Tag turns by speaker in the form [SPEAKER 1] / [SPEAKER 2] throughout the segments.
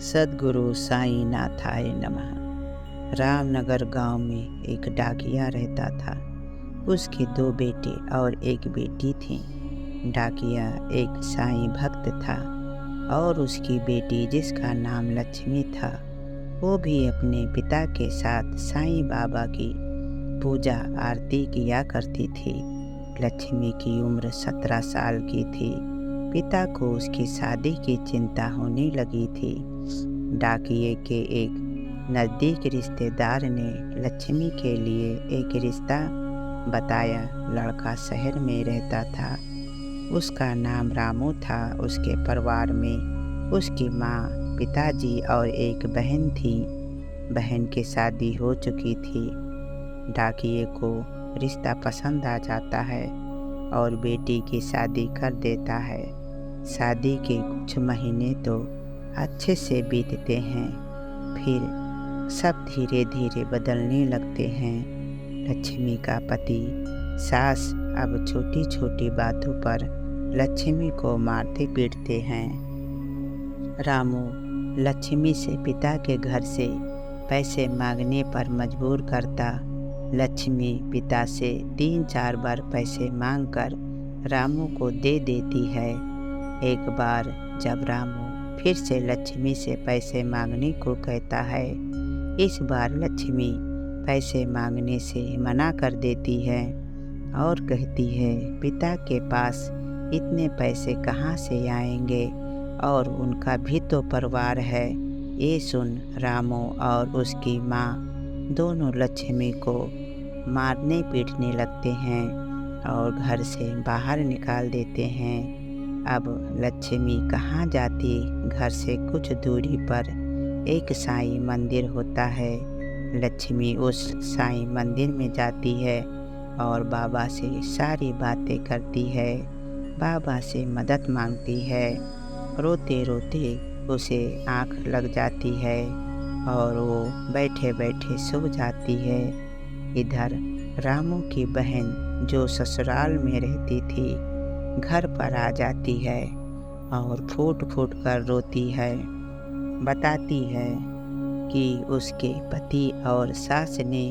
[SPEAKER 1] सद्गुरु साईं नाथाय नमः। रामनगर गांव में एक डाकिया रहता था। उसके 2 बेटे और 1 बेटी थी। डाकिया एक साईं भक्त था और उसकी बेटी, जिसका नाम लक्ष्मी था, वो भी अपने पिता के साथ साईं बाबा की पूजा आरती किया करती थी। लक्ष्मी की उम्र 17 साल की थी। पिता को उसकी शादी की चिंता होने लगी थी। डाकिये के एक नज़दीक रिश्तेदार ने लक्ष्मी के लिए एक रिश्ता बताया। लड़का शहर में रहता था। उसका नाम रामू था। उसके परिवार में उसकी माँ, पिताजी और एक बहन थी। बहन की शादी हो चुकी थी। डाकिये को रिश्ता पसंद आ जाता है और बेटी की शादी कर देता है। शादी के कुछ महीने तो अच्छे से बीतते हैं, फिर सब धीरे धीरे बदलने लगते हैं। लक्ष्मी का पति, सास अब छोटी छोटी बातों पर लक्ष्मी को मारते पीटते हैं। रामू लक्ष्मी से पिता के घर से पैसे मांगने पर मजबूर करता। लक्ष्मी पिता से 3-4 बार पैसे मांगकर रामू को दे देती है। एक बार जब रामू फिर से लक्ष्मी से पैसे मांगने को कहता है, इस बार लक्ष्मी पैसे मांगने से मना कर देती है और कहती है, पिता के पास इतने पैसे कहाँ से आएंगे और उनका भी तो परिवार है। ये सुन रामू और उसकी माँ दोनों लक्ष्मी को मारने पीटने लगते हैं और घर से बाहर निकाल देते हैं। अब लक्ष्मी कहाँ जाती? घर से कुछ दूरी पर एक साईं मंदिर होता है। लक्ष्मी उस साईं मंदिर में जाती है और बाबा से सारी बातें करती है। बाबा से मदद मांगती है। रोते रोते उसे आँख लग जाती है और वो बैठे बैठे सो जाती है। इधर रामू की बहन, जो ससुराल में रहती थी, घर पर आ जाती है और फूट फूट कर रोती है। बताती है कि उसके पति और सास ने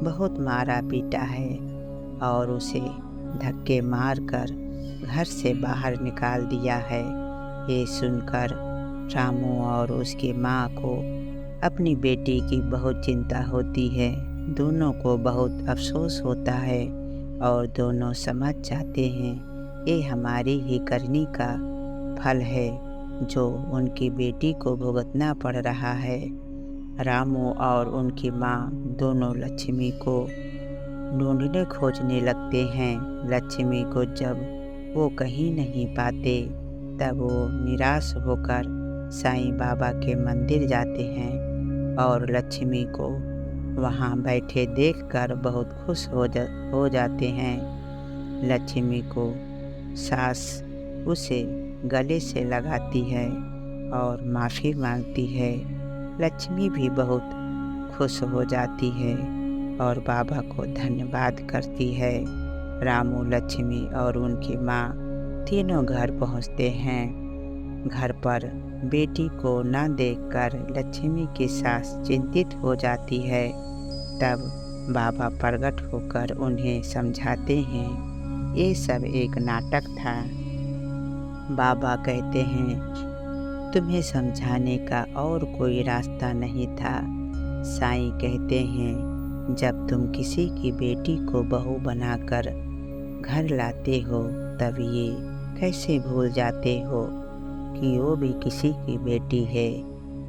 [SPEAKER 1] बहुत मारा पीटा है और उसे धक्के मारकर घर से बाहर निकाल दिया है। ये सुनकर रामू और उसकी माँ को अपनी बेटी की बहुत चिंता होती है। दोनों को बहुत अफसोस होता है और दोनों समझ जाते हैं ये हमारी ही करनी का फल है जो उनकी बेटी को भुगतना पड़ रहा है। रामू और उनकी माँ दोनों लक्ष्मी को ढूंढने खोजने लगते हैं। लक्ष्मी को जब वो कहीं नहीं पाते, तब वो निराश होकर साईं बाबा के मंदिर जाते हैं और लक्ष्मी को वहाँ बैठे देखकर बहुत खुश हो जाते हैं। लक्ष्मी को सास उसे गले से लगाती है और माफ़ी मांगती है। लक्ष्मी भी बहुत खुश हो जाती है और बाबा को धन्यवाद करती है। रामू, लक्ष्मी और उनकी माँ तीनों घर पहुँचते हैं। घर पर बेटी को न देखकर लक्ष्मी की सास चिंतित हो जाती है। तब बाबा प्रकट होकर उन्हें समझाते हैं ये सब एक नाटक था। बाबा कहते हैं तुम्हें समझाने का और कोई रास्ता नहीं था। साईं कहते हैं जब तुम किसी की बेटी को बहू बनाकर घर लाते हो, तब ये कैसे भूल जाते हो कि वो भी किसी की बेटी है।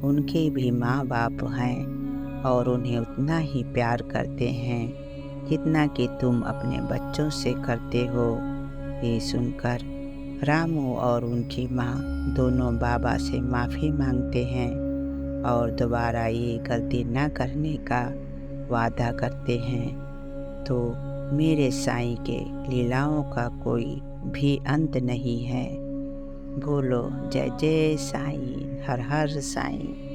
[SPEAKER 1] उनके भी माँ बाप हैं और उन्हें उतना ही प्यार करते हैं जितना कि तुम अपने बच्चों से करते हो। ये सुनकर रामू और उनकी माँ दोनों बाबा से माफ़ी मांगते हैं और दोबारा ये गलती न करने का वादा करते हैं। तो मेरे साईं के लीलाओं का कोई भी अंत नहीं है। बोलो जय जय साईं, हर हर साईं।